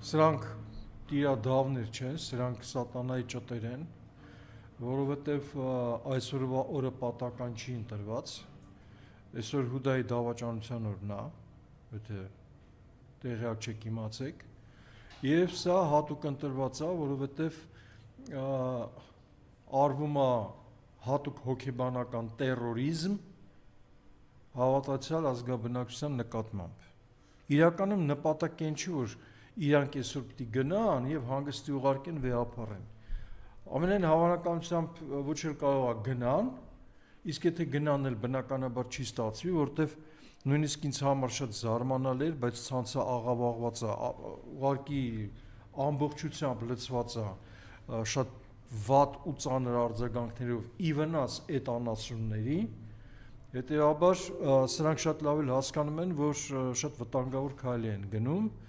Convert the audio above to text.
Սրանք տիրադավներ չեն, սրանք սատանայի ճտեր են, որովհետև այսօրվա օրը պատական չի ընտրված, այսօր Հուդայի դավաճանության օրն է, եթե տեղյակ չեք իմացեք, եւ սա հատուկ ընտրված է, որովհետև արվում է հատուկ հոգեբանական տերորիզմ հավատացյալ ազգաբնակչության նկատմամբ։ Իրականում նպատակը այն չի, որ իրանք այսօր պիտի գնան եւ հանգստի ուղարկեն վեհապառեն։ Ամենայն հավանականությամբ ոչ էլ կարող է գնան, իսկ եթե գնան էլ բնականաբար չի ստացվի, որտեվ նույնիսկ ինձ համար շատ զարմանալի էր, բայց ցանցը աղավաղված է, ուղղակի ամբողջությամբ լցված է շատ վատ ու ծանր արձագանքներով ի վնաս այդ անասունների, հետեւաբար սրանք շատ լավ էլ հասկանում են, որ շատ վտանգավոր քայլ են գնում